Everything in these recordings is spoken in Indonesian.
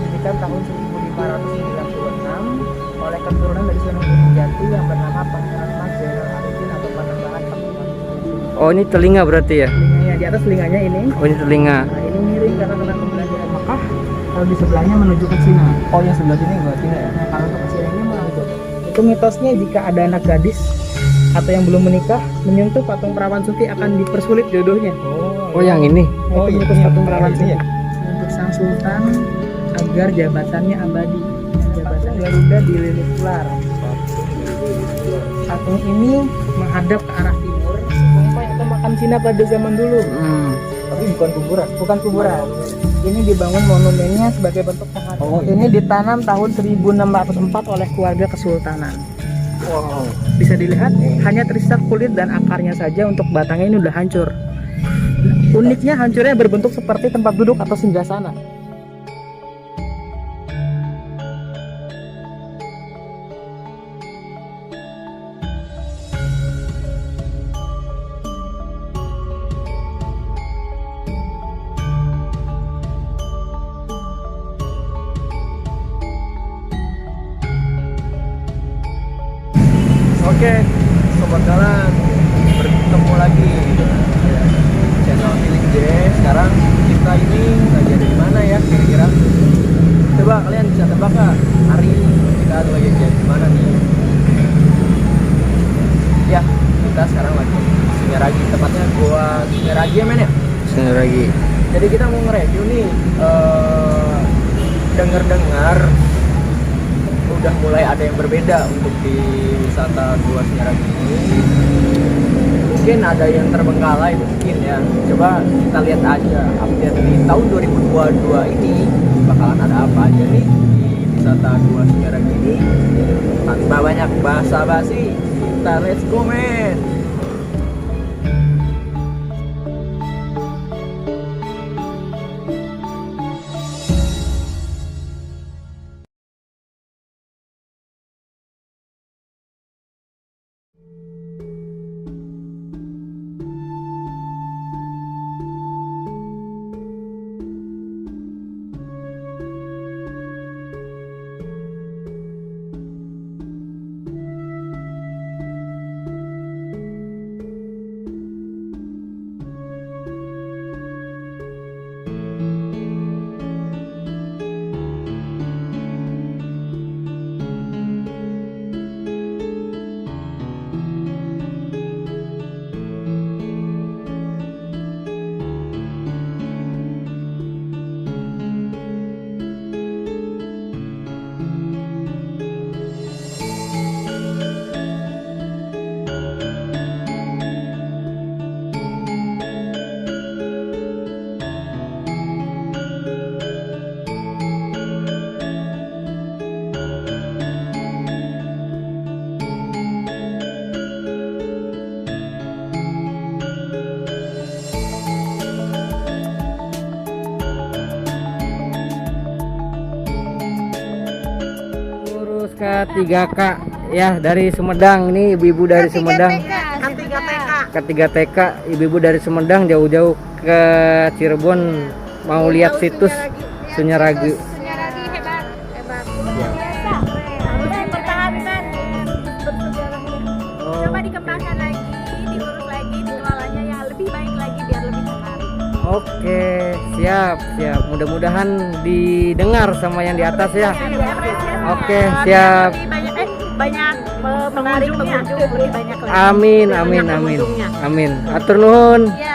didirikan tahun 1596 oleh keturunan dari Sunan Gunung Jati yang bernama Pangeran Mas Zainal Arifin atau Panembahan Pakuan. Oh, ini telinga berarti ya? Telinganya di atas, telinganya ini. Oh, ini telinga. Nah, ini miring karena kena pembelajaran Mekah. Kalau di sebelahnya menuju ke Cina. Oh, yang sebelah sini gua Cina ya. Nah, kalau untuk ke Cina ini menuju. Itu mitosnya jika ada anak gadis atau yang belum menikah menyentuh patung perawan Sufi akan dipersulit jodohnya. Oh, yang ini. Nah, Oh, itu iya, mitos yang patung pernah perawan di Sufi. sini ya? Untuk sang sultan agar jabatannya abadi. Jabatan Garuda dililit ular. Patung ini menghadap ke arah timur, serupa atau makam Cina pada zaman dulu. Tapi bukan kuburan. Bukan kuburan. Ini dibangun monumennya sebagai bentuk penghormatan. Oh, iya. Ini ditanam tahun 1604 oleh keluarga kesultanan. Wow. Bisa dilihat hanya tersisa kulit dan akarnya saja, untuk batangnya ini udah hancur. Uniknya hancurnya berbentuk seperti tempat duduk atau singgasana. Oke, sobat jalan, bertemu lagi dengan saya, channel Milik J. Sekarang kita ini lagi ada di mana ya kira-kira? Coba kalian bisa tebak nggak hari kita lagi di mana nih? Ya, kita sekarang lagi di Sunyaragi, tepatnya gua Sunyaragi ya men ya. Sini lagi. Jadi kita mau nge-review nih, dengar-dengar udah mulai ada yang berbeda untuk di wisata Gua Sunyaragi ini. Mungkin ada yang terbengkalai mungkin ya. Coba kita lihat aja update di tahun 2022 ini bakalan ada apa aja nih di wisata Gua Sunyaragi ini. Tanpa banyak basa-basi, kita let's go men. Lurus ke 3K ya, dari Sumedang. Ini ibu-ibu dari Sumedang. Ke 3TK, ibu-ibu dari Sumedang jauh-jauh ke Cirebon mau lihat situs Sunyaragi. Sunyaragi hebat, hebat. Luar biasa. Harus dipertahankan bersejarahnya. Coba dikembangkan lagi, diurus lagi, dikelolanya yang lebih baik lagi biar lebih menarik. Oke, siap. Mudah-mudahan didengar sama yang di atas ya. Oke, siap. Lebih banyak banyak menarik pengunjung lebih banyak lagi. Amin. Amin. Atur nuhun. Ya.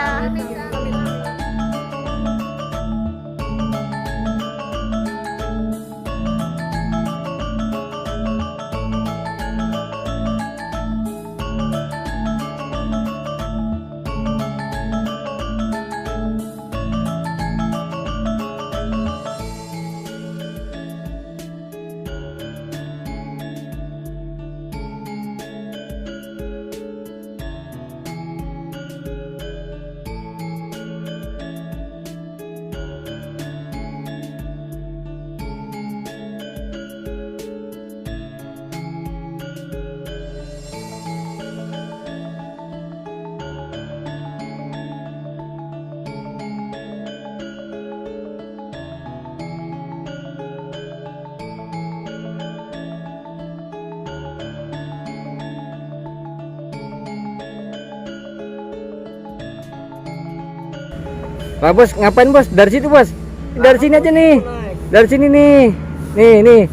Pak Bos, ngapain Bos? Dari situ Bos. Dari sini aja nih. Dari sini nih. Nih.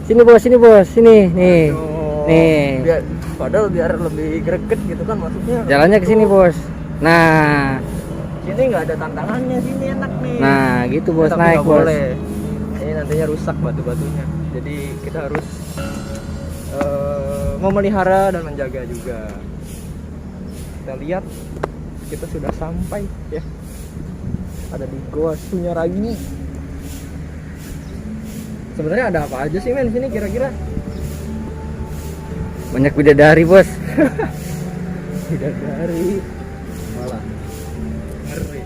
Sini Bos, sini. Nih. Nih. Padahal biar lebih greget gitu kan maksudnya. Jalannya ke sini Bos. Nah. Sini nggak ada tantangannya, sini enak nih. Nah, gitu Bos, Tapi naik nggak Bos. boleh. Ini nantinya rusak batu-batunya. Jadi kita harus memelihara dan menjaga juga. Kita lihat kita sudah sampai ya. Ada di Goa Sunyaragi. Sebenarnya ada apa aja sih men sini kira-kira? Banyak bidadari Bos. Bidadari malah ngeri.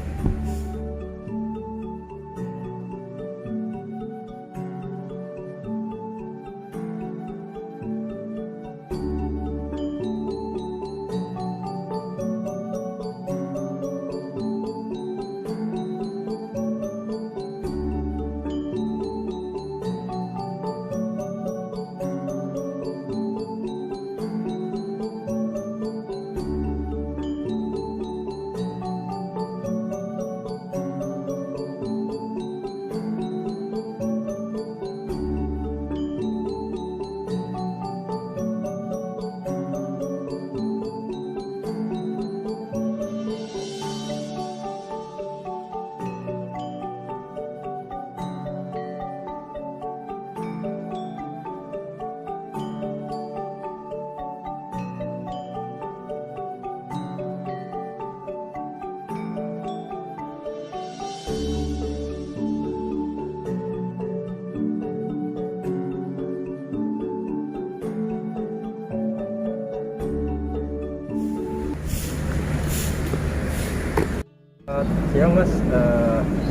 Siang Mas,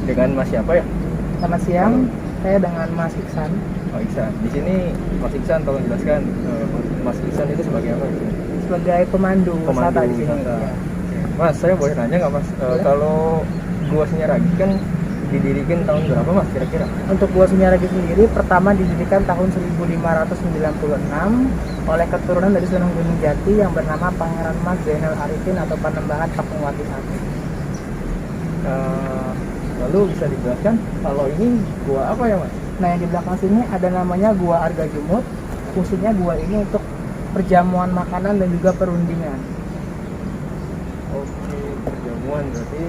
dengan Mas siapa ya? Selamat siang, saya dengan Mas Iksan. Oh Iksan. Di sini Mas Iksan tolong jelaskan Mas Iksan itu sebagai apa? Sebagai pemandu wisata di sini. wisata. Ya. Mas, saya boleh nanya nggak Mas? Kalau Gua Sunyaragi kan didirikan tahun berapa Mas kira-kira? Untuk Gua Sunyaragi sendiri pertama didirikan tahun 1596 oleh keturunan dari Sunan Gunung Jati yang bernama Pangeran Mas Zainal Arifin atau Panembahan Pakuwati I. Lalu bisa dijelaskan kalau ini gua apa ya Mas? Nah, yang di belakang sini ada namanya Gua Arga Jumut. Fungsinya gua ini untuk perjamuan makanan dan juga perundingan. Oke, perjamuan berarti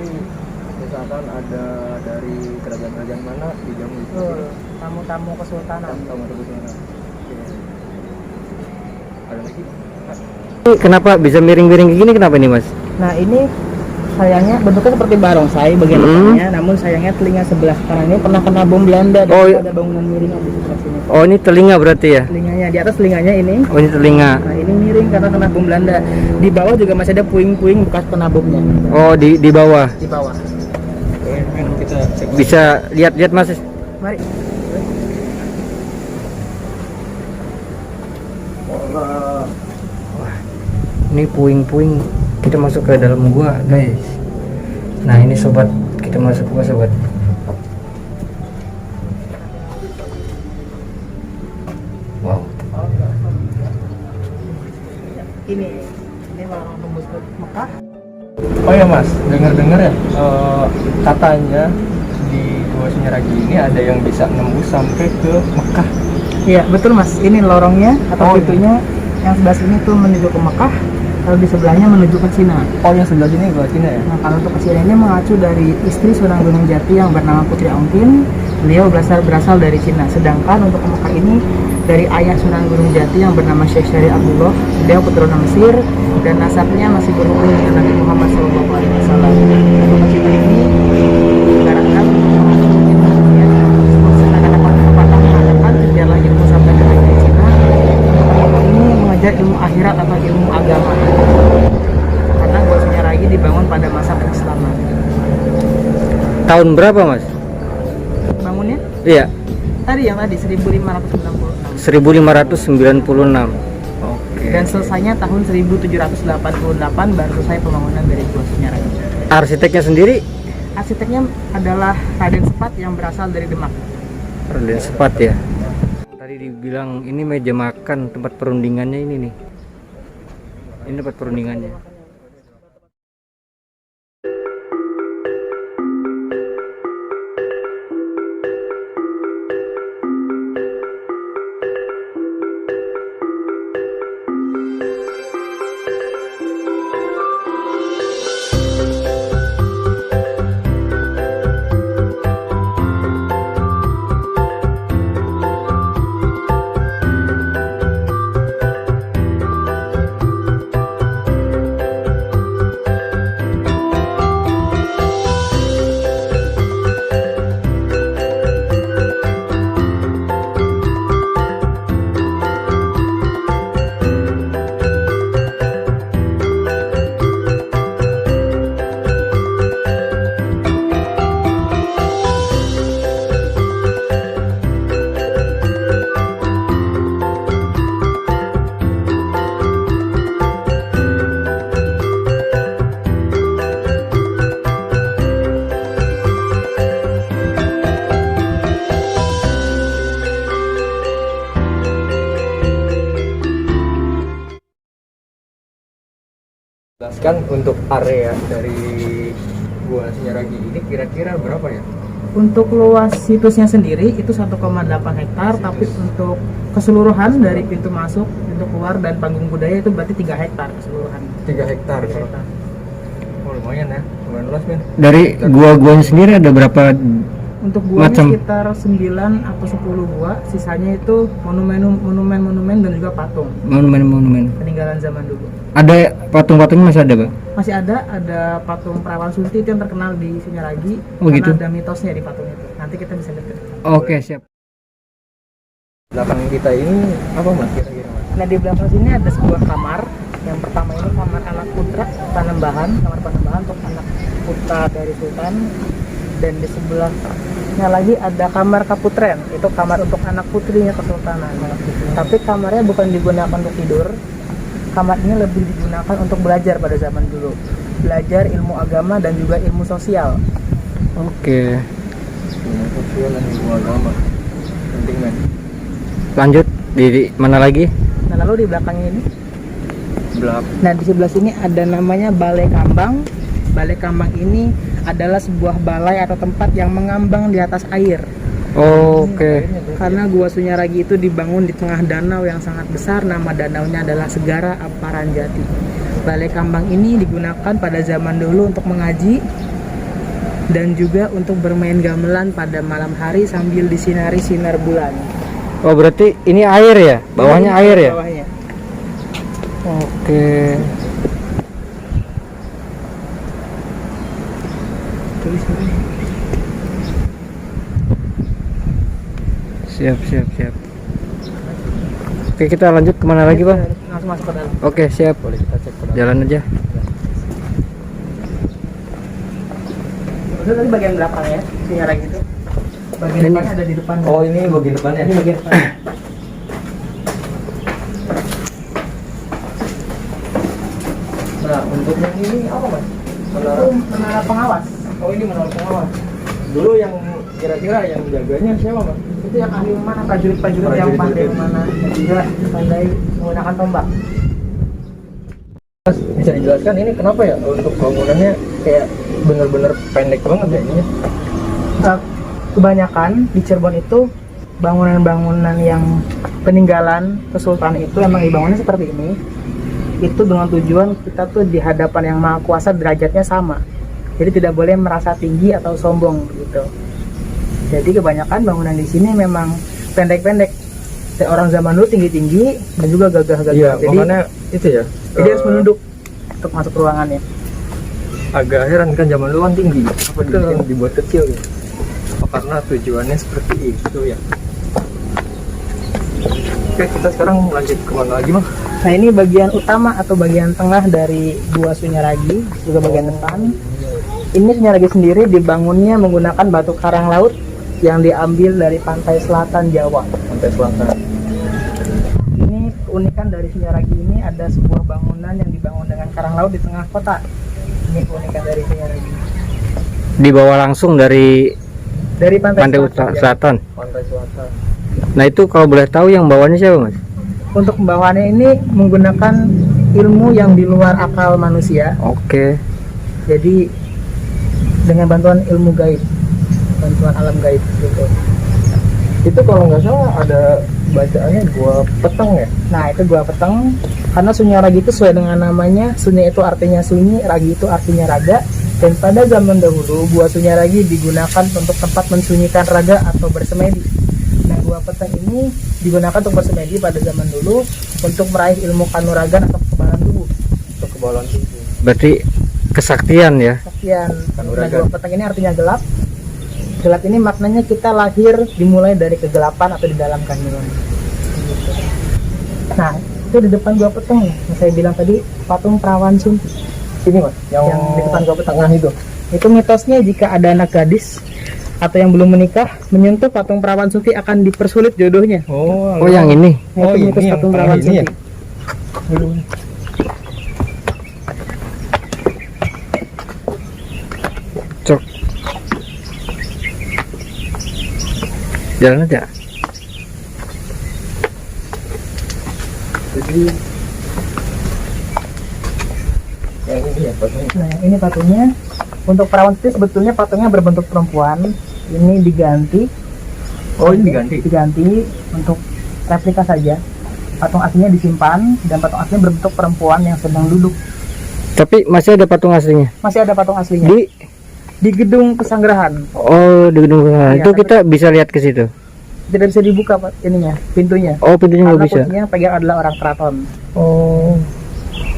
misalkan ada dari kerajaan-kerajaan mana dijamu di sini? Tamu-tamu kesultanan. Tamu kesultanan. Oke. Ada lagi? Kenapa bisa miring-miring kayak gini kenapa nih Mas? Nah, ini sayangnya bentuknya seperti barongsai bagian depannya, namun sayangnya telinga sebelah kanan ini pernah kena bom Belanda dan Oh, ada bangunan miring di sebelah sini. Oh, ini telinga berarti ya? Telinganya di atas telinganya ini. Oh, ini telinga. Nah, ini miring karena kena bom Belanda. Di bawah juga masih ada puing-puing bekas kena bomnya. Oh, di bawah. Di bawah. Kita cek. Bisa lihat-lihat Mas. Mari. Ini puing-puing. Kita masuk ke dalam gua, guys. Nah, ini sobat, kita masuk gua, sobat. Wow. Ini orang tembus ke Mekah. Oh ya Mas, dengar-dengar ya katanya di Gua Sunyaragi ini ada yang bisa nembus sampai ke Mekah. Iya, betul Mas. Ini lorongnya atau Oh, pintunya yang sebelah sini tuh menuju ke Mekah, kalau di sebelahnya menuju ke Cina. Oh, yang sebelah sini Gua Cina ya? Nah, kalau untuk ke Cina ini mengacu dari istri Sunan Gunung Jati yang bernama Putri Ongkin. Beliau berasal dari Cina. Sedangkan untuk ke Mekah ini dari ayah Sunan Gunung Jati yang bernama Syekh Syari Abdullah. Beliau keturunan Mesir dan nasabnya masih berhubung dengan Nabi Muhammad SAW. Untuk ke Cina ini diibaratkan mengatakan biar lagi ilmu sampai ke negeri Cina. Ini mengajar ilmu akhirat atau ilmu agama. Karena Gua Sunyaragi dibangun pada masa keislaman. Tahun berapa, Mas? Bangunnya Iya, tadi yang tadi 1596 1596. Oke. dan selesainya tahun 1788 baru selesai pembangunan dari Gua Sunyaragi. Arsiteknya sendiri Arsiteknya adalah Raden Sepat yang berasal dari Demak. Raden Sepat ya. Tadi dibilang ini meja makan, tempat perundingannya ini nih. Ini tempat perundingannya. jelaskan untuk area dari Gua Sunyaragi ini kira-kira berapa ya? Untuk luas situsnya sendiri itu 1,8 hektar, tapi untuk keseluruhan dari pintu masuk, pintu keluar dan panggung budaya itu berarti 3 hektar keseluruhan. 3 hektar. 3 hektar. Oh, lumayan ya, lumayan luas men. Dari gua-guanya sendiri ada berapa? Untuk guanya Macam. sekitar 9 atau 10 gua, sisanya itu monumen dan juga patung Monumen-monumen. peninggalan zaman dulu. Ada patung-patungnya masih ada, Bang? Masih ada patung Perawan Sunti itu yang terkenal di Sunyaragi. Oh, karena gitu? ada mitosnya di patung itu. Nanti kita bisa lihat ke depan. Oke, siap. Belakang kita ini apa mas kira-kira mas? Nah, di belakang sini ada sebuah kamar. Yang pertama ini kamar anak putra Panembahan, kamar Panembahan untuk anak putra dari Sultan. Dan di sebelahnya lagi ada kamar Kaputren, itu kamar untuk anak putrinya Kesultanan. Tapi kamarnya bukan digunakan untuk tidur. Kamar ini lebih digunakan untuk belajar pada zaman dulu, belajar ilmu agama dan juga ilmu sosial. Oke. Ilmu sosial dan ilmu agama penting men. Lanjut di mana lagi? Nah, lalu di belakangnya ini, Belak. nah di sebelah sini ada namanya Balai Kambang. Balai Kambang ini adalah sebuah balai atau tempat yang mengambang di atas air. Oke. Karena Gua Sunyaragi itu dibangun di tengah danau yang sangat besar, nama danaunya adalah Segara Aparanjati. Balai Kambang ini digunakan pada zaman dulu untuk mengaji dan juga untuk bermain gamelan pada malam hari sambil disinari sinar bulan. Oh, berarti ini air ya? Bawahnya air ya? Bawahnya. Oke. Tulis ini. Siap. Oke, kita lanjut kemana lagi, Bang? Langsung masuk ke dalam. Oke, siap. Boleh kita cek ke dalam. Jalan aja. Itu tadi bagian belakang ya, Sunyaragi itu. Bagian Ini. depan ada di depan. Oh ini bagian depannya. Ini bagian depan. Nah untuk yang ini apa mas? Itu menara pengawas. Oh ini menara pengawas. Dulu yang kira-kira yang jaganya siapa mas? Itu yang ahli memanah, prajurit-prajurit yang pandai memanah dan juga pandai menggunakan tombak. Mas bisa dijelaskan ini kenapa ya untuk bangunannya kayak bener-bener pendek banget ya ininya? Nah, kebanyakan di Cirebon itu bangunan-bangunan yang peninggalan kesultanan itu emang dibangunnya seperti ini. Itu dengan tujuan kita tuh di hadapan yang maha kuasa derajatnya sama. Jadi tidak boleh merasa tinggi atau sombong gitu. Jadi kebanyakan bangunan di sini memang pendek-pendek. Orang zaman dulu tinggi-tinggi dan juga gagah-gagah. Iya Jadi makanya itu ya. Jadi harus menunduk untuk masuk ruangannya. Agak heran kan zaman dulu kan tinggi. Apa Betul. dibuat kecil gitu? Oh, karena tujuannya seperti itu ya. Oke kita sekarang lanjut kemana lagi bang? Nah ini bagian utama atau bagian tengah dari Gua Sunyaragi, juga bagian depan. Ini Sunyaragi sendiri dibangunnya menggunakan batu karang laut yang diambil dari pantai selatan Jawa. Pantai selatan. Ini keunikan dari Sunyaragi ini ada sebuah bangunan yang dibangun dengan karang laut di tengah kota. Ini keunikan dari Sunyaragi. Dibawa langsung dari Pantai Selatan. ya. Selatan. Pantai selatan. Nah, itu kalau boleh tahu yang bawahnya siapa, Mas? Untuk pembawaannya ini menggunakan ilmu yang di luar akal manusia. Oke. Jadi dengan bantuan ilmu gaib, bantuan alam gaib gitu. Itu kalau nggak salah ada bacaannya Gua Peteng ya? Nah itu Gua Peteng, karena Sunyaragi itu sesuai dengan namanya. Sunya itu artinya sunyi, ragi itu artinya raga. Dan pada zaman dahulu Gua Sunyaragi digunakan untuk tempat mensunyikan raga atau bersemedi. Nah Gua Peteng ini digunakan untuk bersemedi pada zaman dulu untuk meraih ilmu kanuragan atau kekebalan tubuh. Untuk kebalan tubuh. Berarti kesaktian ya. Sekian. Nah Kanuragan. Gua Peteng ini artinya gelap. Gelap ini maknanya kita lahir dimulai dari kegelapan atau di dalam kandungan. Gitu. Nah itu di depan Gua Peteng yang saya bilang tadi, patung Perawan Sunti. Ini mas, yang Yang di depan Gua Peteng. tengah itu. Itu mitosnya jika ada anak gadis atau yang belum menikah menyentuh patung Perawan Sunti akan dipersulit jodohnya. Oh, yang ini. Nah, Oh, itu mitos ini yang patung tengah Perawan ini Sunti. ya? Cok. Jalan aja. Jadi Yang ini ya patungnya. Nah, ini patungnya. Untuk perawan itu sebetulnya patungnya berbentuk perempuan. Ini diganti. Oh, ini diganti. Diganti untuk replika saja. Patung aslinya disimpan dan patung aslinya berbentuk perempuan yang sedang duduk. Tapi masih ada patung aslinya Masih ada patung aslinya di gedung pesanggerahan. Oh, di gedung Iya, itu tapi- kita bisa lihat ke situ. Tidak bisa dibuka Pak, ininya, pintunya. Oh, pintunya nggak Karena bisa. kuncinya pegang adalah orang keraton. Oh,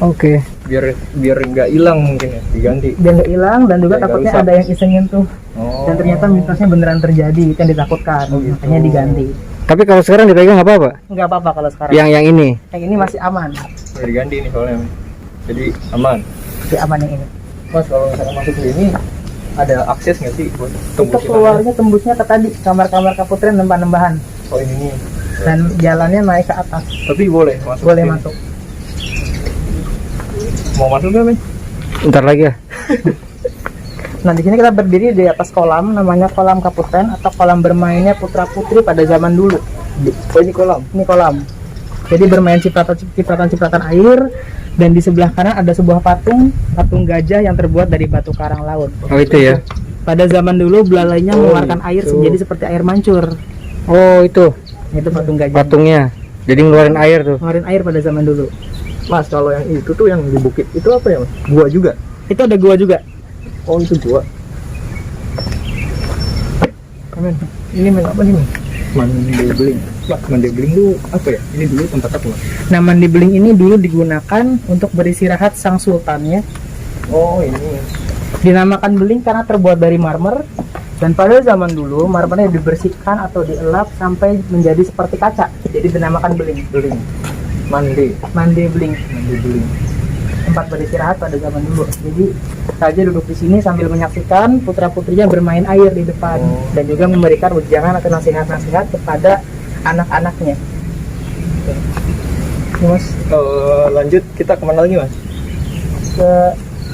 oke. Biar nggak hilang mungkin ya, diganti. Dia nggak hilang dan juga Biar nggak takutnya rusak. ada yang isengin tuh. Oh. Dan ternyata mitosnya beneran terjadi, itu yang ditakutkan. Oh, gitu. Makanya diganti. Tapi kalau sekarang dipegang nggak apa-apa? Nggak apa-apa kalau sekarang. Yang ini. Yang ini masih aman. Ya, diganti nih soalnya. Jadi aman. Masih aman yang ini. Mas kalau misalnya masuk ke ini ada akses nggak sih buat Untuk tembus keluarnya tembusnya ke tadi kamar-kamar kaputren nembah-nembahan Oh ini nih. dan jalannya naik ke atas. Tapi boleh masuk. Boleh sini. masuk. Mau masuk nggak, Men? Ntar lagi ya. Nah, di sini kita berdiri di atas kolam, namanya kolam kaputen atau kolam bermainnya putra-putri pada zaman dulu. Oh ini kolam. Ini kolam. Jadi bermain cipratan-cipratan air, dan di sebelah kanan ada sebuah patung gajah yang terbuat dari batu karang laut. Oh, itu ya. Pada zaman dulu belalainya Oh, mengeluarkan air itu. jadi seperti air mancur. Oh, itu Itu patung gajah. patungnya. Jadi ngeluarin air tuh. Mengeluarkan air pada zaman dulu. Mas kalau yang itu tuh yang di bukit itu apa ya, Mas? Gua juga. Itu ada gua juga. Oh itu gua. Men, ini men apa sih, men? Mandailing. Mas, Mandailing tuh apa ya? Ini dulu tempat apa, Mas? Nah, Mandi Beling ini dulu digunakan untuk beristirahat sang sultannya. Oh ini. Dinamakan beling karena terbuat dari marmer, dan pada zaman dulu marmernya dibersihkan atau dielap sampai menjadi seperti kaca. Jadi dinamakan beling. Beling. Mandi Beling, beling. tempat beristirahat pada zaman dulu. Jadi raja duduk di sini sambil menyaksikan putra-putrinya bermain air di depan, Oh. dan juga memberikan ujangan atau nasihat-nasihat kepada anak-anaknya. Ini, Mas, Lanjut kita kemana lagi, Mas? ke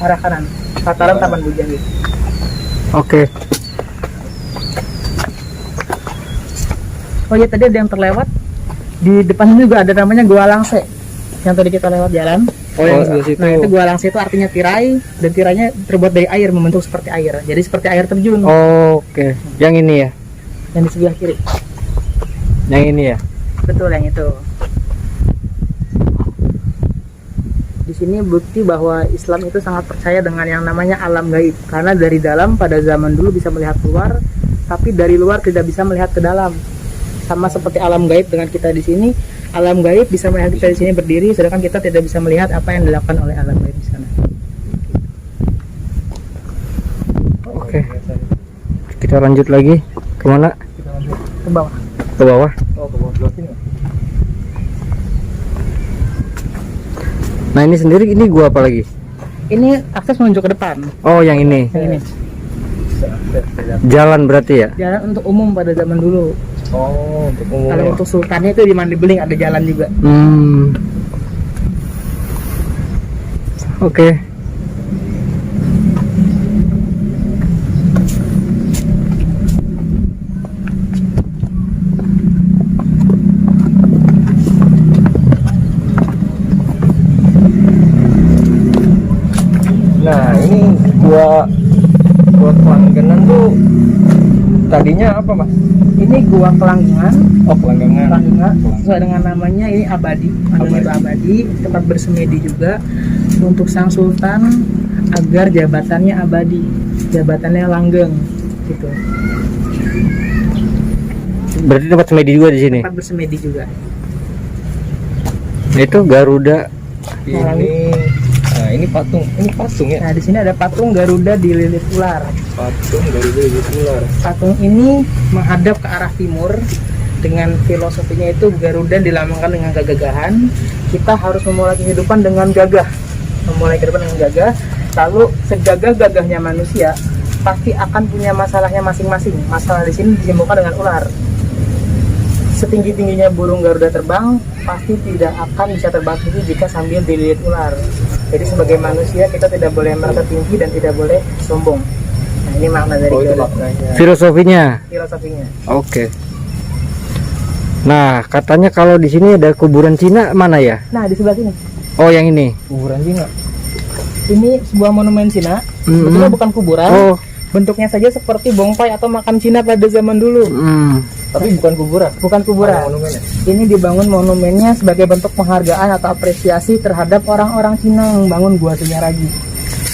arah kanan, Kataran Taman Bujanggi. Oke. Oh iya, tadi ada yang terlewat. Di depan ini juga ada namanya Gua Langse. Yang tadi kita lewat jalan. Oh yang sebelah situ. Nah, itu Gua Langse itu artinya tirai, dan tirainya terbuat dari air, membentuk seperti air. Jadi seperti air terjun. Oke. Yang ini ya. Yang di sebelah kiri. Yang ini ya. Betul, yang itu. Di sini bukti bahwa Islam itu sangat percaya dengan yang namanya alam gaib, karena dari dalam pada zaman dulu bisa melihat keluar, tapi dari luar tidak bisa melihat ke dalam. Sama seperti alam gaib dengan kita di sini, alam gaib bisa melihat kita di sini berdiri, sedangkan kita tidak bisa melihat apa yang dilakukan oleh alam gaib di sana. Oke. Kita lanjut lagi. Kemana? Kita lanjut Ke bawah. Ke bawah. ke bawah sebelah sini. Nah, ini sendiri ini gua apa lagi? Ini akses menuju ke depan. Oh, yang ini. Yang ini Jalan berarti ya? jalan untuk umum pada zaman dulu. Oh untuk umum. Kalau untuk sultannya itu di Mandi Beling ada jalan juga. Oke. Nah ini gua pelangganan tuh tadinya apa, Mas? Ini Gua Kelanggengan. Oh pelangganan. Kelanggengan sesuai dengan namanya, ini abadi, namanya itu abadi, tempat bersemedi juga untuk sang sultan agar jabatannya abadi, jabatannya langgeng gitu. Berarti tempat semedi juga di sini. Tempat bersemedi juga. Itu Garuda. Ini patung ya. Nah, di sini ada patung Garuda dililit ular. Patung dari ular. Patung ini menghadap ke arah timur. Dengan filosofinya itu Garuda dilambangkan dengan kegagahan. Kita harus memulai kehidupan dengan gagah. Memulai kehidupan dengan gagah. Lalu segagah-gagahnya manusia pasti akan punya masalahnya masing-masing. Masalah di sini disimpulkan dengan ular. Setinggi-tingginya burung Garuda terbang, pasti tidak akan bisa terbang tinggi jika sambil dililit ular. Jadi sebagai manusia kita tidak boleh merasa tinggi dan tidak boleh sombong. Nah, ini makna dari Oh itu Garuda. maknanya. Filosofinya. Filosofinya. Oke. Nah, katanya kalau di sini ada kuburan Cina mana ya? Nah, di sebelah sini. Oh, yang ini. Kuburan Cina. Ini sebuah monumen Cina. Mm-mm. Sebetulnya bukan kuburan. Oh. Bentuknya saja seperti bongpai atau makam Cina pada zaman dulu. Tapi bukan kuburan. Bukan kuburan. Ada monumennya. Ini dibangun monumennya sebagai bentuk penghargaan atau apresiasi terhadap orang-orang Cina yang bangun Gua Sunyaragi.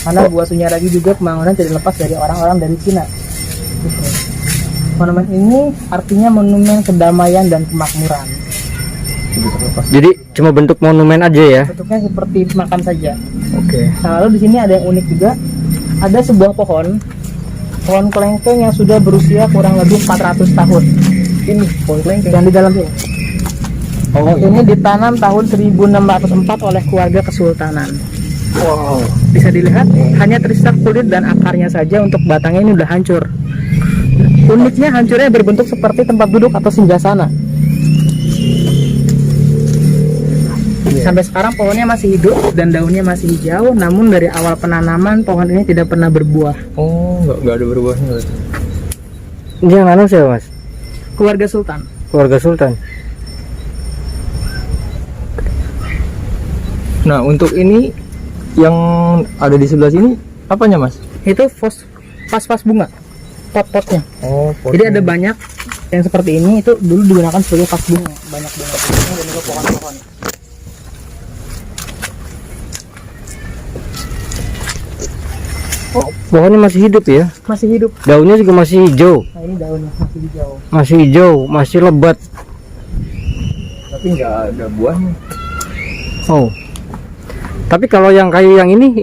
Karena Gua Sunyaragi juga pembangunan tidak lepas dari orang-orang dari Cina. Gitu. Monumen ini artinya monumen kedamaian dan kemakmuran. Jadi cuma bentuk monumen aja ya. Bentuknya seperti makam saja. Oke. Nah, lalu di sini ada yang unik juga. Ada sebuah pohon kelengkeng yang sudah berusia kurang lebih 400 tahun. Ini pohon kelengkeng. Yang di dalam sini. Oh, Ini ditanam tahun 1604 oleh keluarga kesultanan. wow. Bisa dilihat hanya tersisa kulit dan akarnya saja, untuk batangnya ini udah hancur. Uniknya hancurnya berbentuk seperti tempat duduk atau singgasana. Sampai sekarang pohonnya masih hidup dan daunnya masih hijau, namun dari awal penanaman pohon ini tidak pernah berbuah. Oh, nggak ada berubahnya berarti. Ini yang anu siapa mas? Keluarga sultan. Keluarga sultan. Nah, untuk ini yang ada di sebelah sini apanya, Mas? Itu vas-vas bunga, pot-potnya. Oh, Jadi ada banyak yang seperti ini, itu dulu digunakan sebagai vas bunga, banyak bunga dan juga pohon-pohon. Oh, pohonnya masih hidup ya? Masih hidup. Daunnya juga masih hijau. Nah, ini daunnya masih hijau. Masih hijau, masih lebat. tapi nggak ada buahnya. Oh. Tapi kalau yang kayu yang ini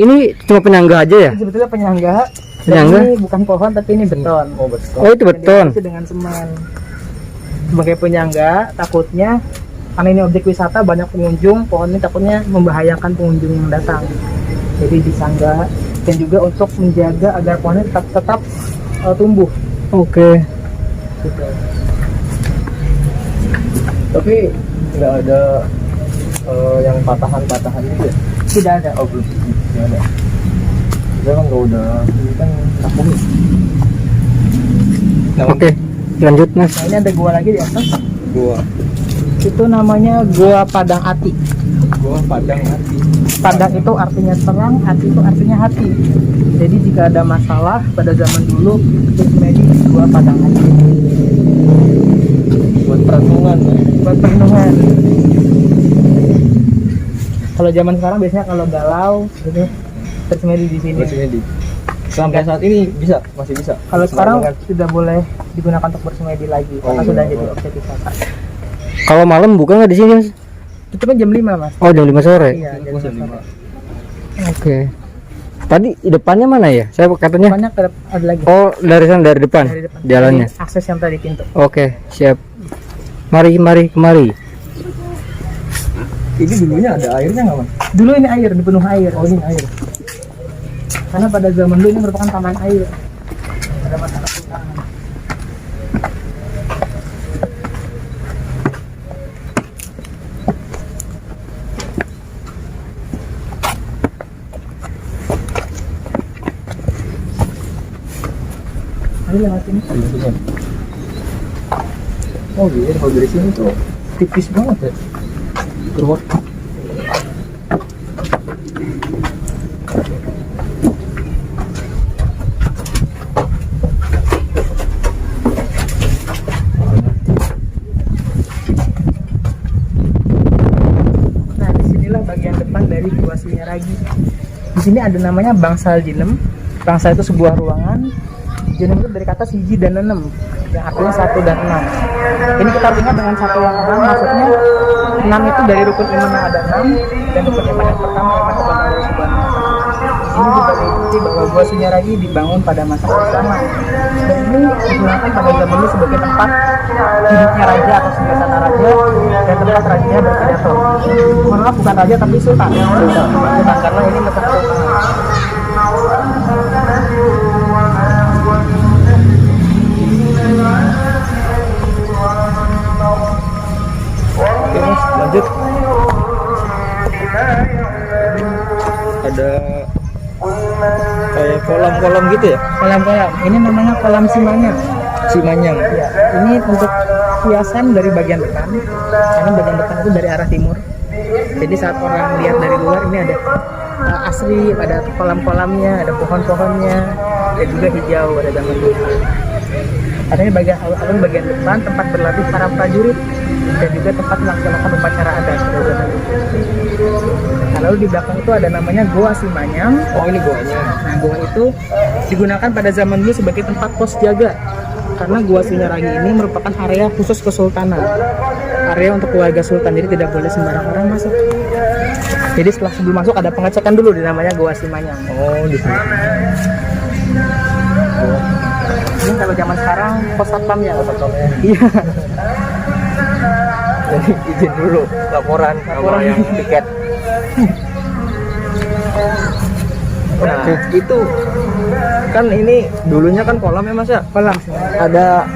cuma penyangga aja ya? Ini sebetulnya penyangga. Penyangga? Dan ini bukan pohon tapi ini beton. Oh, betul. Oh, itu beton. Yang dilapisi dengan semen. Sebagai penyangga, takutnya karena ini objek wisata banyak pengunjung, pohon ini takutnya membahayakan pengunjung yang datang. Jadi disangga, dan juga untuk menjaga agar pohonnya tetap tumbuh. Oke. Gitu. Tapi nggak ada yang patahan-patahan gitu ya? Tidak ada. Oh, belum. Nggak ada. Dia kan nggak udah, ini kan kampung. Nah, Oke. Lanjut mas. Nah, ini ada gua lagi di atas. Gua Itu namanya Gua Padang Ati. Padang Hati. Padang itu artinya terang, Ati itu artinya hati. Jadi jika ada masalah pada zaman dulu, bersemedi di Gua Padang Ati. Buat perenungan ya. Buat perenungan. Kalau zaman sekarang biasanya kalau galau, gitu, bersemedi di sini. Bersemedi. Sampai saat ini bisa, masih bisa. Kalau sekarang Perenungan. sudah boleh digunakan untuk bersemedi lagi, karena Oh, sudah iya. jadi objek wisata. Kalau malam buka nggak di sini mas? Itu kan jam 5 mas. Oh jam 5 sore. Iya, Oh, jam jam 5 lima. Oke. Tadi di depannya mana ya? Saya katanya. Banyak ada lagi. Oh dari sana dari depan. Dari depan. Jalannya. Ini akses yang tadi pintu. Oke siap. Mari kemari. Ini dulunya ada airnya nggak, Mas? Dulu ini air, dipenuhi air. Oh, ini air. Karena pada zaman dulu ini merupakan taman air. Pada masa kesultanan. Ayo lewat sini. Oh, iya, kalau dari sini tuh tipis banget ya. Keluar. Nah, disinilah bagian depan dari Gua Sunyaragi. Di sini ada namanya bangsal jinem. Bangsal itu sebuah ruangan. Jinem itu dari kata siji dan enam, yang artinya 1 dan 6. Ini kita artinya dengan 1 yang 6, maksudnya 6 itu dari rukun iman yang ada 6, dan rukun iman yang pertama iman kepada Allah Subhanahu wa Ta'ala. Ini sebagai bukti bahwa Gua Sunyaragi dibangun pada masa pertama, dan ini digunakan pada zaman dulu sebagai tempat hidupnya raja atau singgasana raja, dan tempat rajanya berpidato. Mohon maaf, bukan raja tapi sultan. Sultan karena ini masa kesultanan. Oke, Mas, lanjut. Ada kayak kolam-kolam gitu ya? Kolam-kolam ini namanya kolam Simanyang. Simanyang. Ya, ini untuk hiasan dari bagian depan, karena bagian depan itu dari arah timur. Jadi saat orang lihat dari luar ini ada asri, ada kolam-kolamnya, ada pohon-pohonnya, dan juga hijau pada zaman dulu. Katanya bagian depan tempat berlatih para prajurit dan juga tempat melaksanakan upacara adat pada zaman dulu. Nah, lalu di belakang itu ada namanya Goa Simanyang. Oh, ini goanya. Nah, goa itu digunakan pada zaman dulu sebagai tempat pos jaga. Karena Gua Sunyaragi ini merupakan area khusus kesultanan. Area untuk keluarga sultan, jadi tidak boleh sembarang orang masuk. Jadi setelah sebelum masuk ada pengecekan dulu di namanya Goa Simanyang. Oh, di sini. Ini kalau zaman sekarang pos satpamnya. Iya. Jadi izin dulu laporan sama yang tiket. Nah, itu kan ini dulunya kan kolam ya Mas ya? Kolam. Ada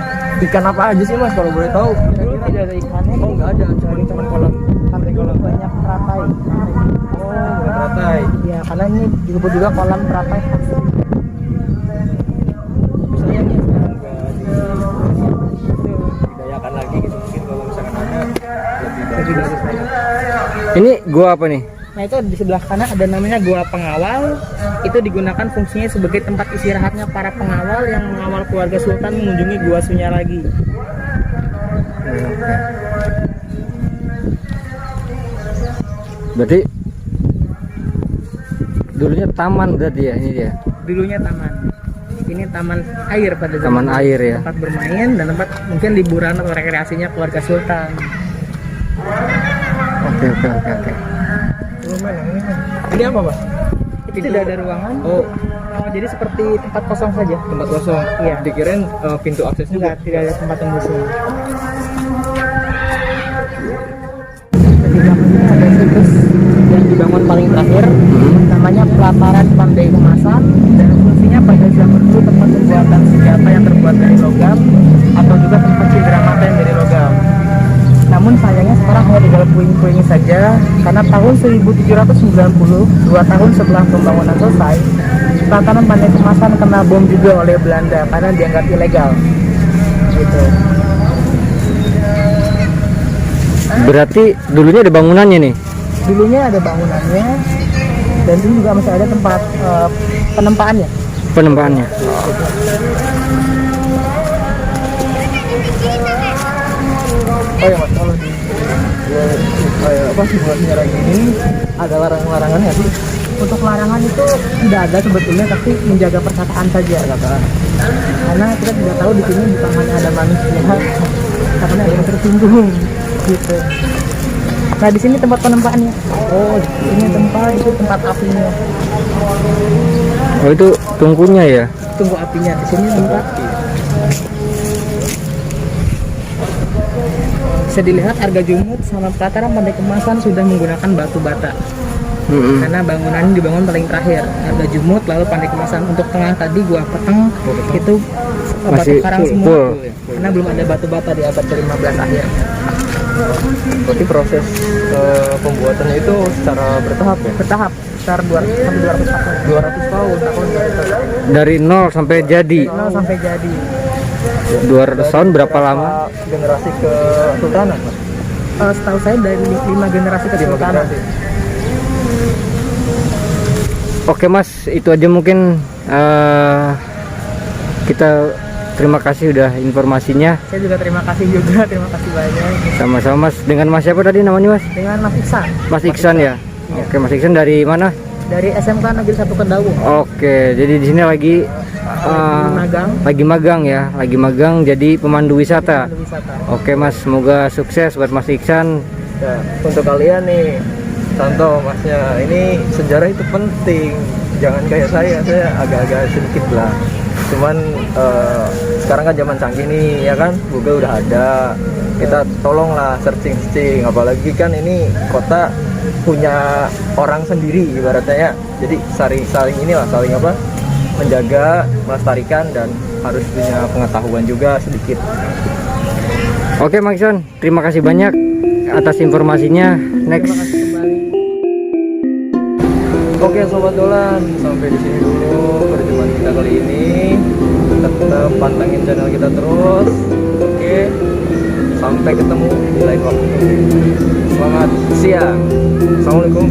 ikan apa aja sih Mas kalau boleh tahu? Dulu tidak ada ikannya. Oh, nggak ada, cuma kolam. Sampai kolam banyak teratai. Oh, bukan teratai. Iya, karena ini disebut juga kolam teratai khas. Misalnya nih sekarang nggak didayakan lagi gitu, mungkin kalau misalkan ada lebih bagus. Ini gua apa nih? Nah, itu di sebelah kanan ada namanya Goa Pengawal. Itu digunakan fungsinya sebagai tempat istirahatnya para pengawal yang mengawal keluarga sultan mengunjungi Gua Sunyaragi. Berarti dulunya taman berarti ya ini dia. Dulunya taman. Ini taman air pada zaman Taman dulu. air ya. Tempat bermain dan tempat mungkin liburan atau rekreasinya keluarga sultan. Oke. Ini apa Mas? Itu tidak ada ruangan. Oh, Jadi seperti tempat kosong saja. tempat kosong. Iya. Dikirain pintu akses juga. Tidak ada tempat yang kosong. Di belakang ini ada situs yang dibangun paling terakhir, namanya Pelataran Pandai Kemasan, dan fungsinya pada zaman dulu tempat pembuatan senjata yang terbuat dari logam atau juga tempat cindera mata yang dari logam. Namun sayangnya sekarang hanya tinggal puing-puingnya saja, karena tahun 1790, 2 tahun setelah pembangunan selesai, Pelataran Pandai Kemasan kena bom juga oleh Belanda karena dianggap ilegal. Gitu. Berarti dulunya ada bangunannya nih. Dulunya ada bangunannya, dan dulu juga masih ada tempat penempaannya. Penempaannya. Oh ya Mas, kalau di apa sih buat Sunyaragi ini ada larangan-larangannya sih? Untuk larangan itu tidak ada sebetulnya, tapi menjaga perkataan saja. Karena kita tidak tahu di sini bukan hanya ada manusia, karena ada yang tersinggung gitu. Nah, di sini tempat penempaannya. Oh, ini tempat, itu tempat apinya. Oh, itu tungkunya ya. Tunggu apinya. Di sini tempat. Bisa dilihat Arga Jumut sama Pelataran Pandai Kemasan sudah menggunakan batu bata. Karena bangunan ini dibangun paling terakhir. Arga Jumut, lalu Pandai Kemasan. Untuk tengah tadi Gua Peteng itu batu Masih karang semua. full. Karena belum ada batu bata di abad ke-15 akhir. Berarti proses pembuatannya itu secara bertahap ya? Bertahap, sekitar 200 sampai 200 tahun. 200 tahun. Dari nol sampai jadi. 0 sampai jadi. 200 tahun berapa lama? Generasi ke Sultanan Mas? Setahu saya dari 5 generasi kesultanan. Oke Mas, itu aja mungkin kita terima kasih udah informasinya. Saya juga terima kasih juga, terima kasih banyak. Sama-sama Mas. Dengan Mas siapa tadi namanya Mas? Dengan Mas Iksan Mas Iksan ya. Iya. Oke Mas Iksan dari mana? dari SMK Negeri 1 Kedaung. Oke, jadi di sini lagi Magang. lagi magang ya, lagi magang jadi pemandu wisata. Pemandu wisata. Oke Mas, semoga sukses buat Mas Iksan. Ya, untuk kalian nih, contoh Masnya, ini sejarah itu penting. Jangan kayak saya agak-agak sedikit lah. Cuman sekarang kan zaman canggih nih, ya kan, Google udah ada. Kita tolonglah searching, apalagi kan ini kota punya orang sendiri ibaratnya ya. Jadi saling inilah, saling apa? Menjaga, melestarikan, dan harus punya pengetahuan juga sedikit. Oke Mas Iksan, terima kasih banyak atas informasinya. Next. Oke Sobat Dolan, sampai di sini dulu perjumpaan kita kali ini. Tetap pantengin channel kita terus. Oke, sampai ketemu di lain waktu. Selamat siang. Assalamualaikum.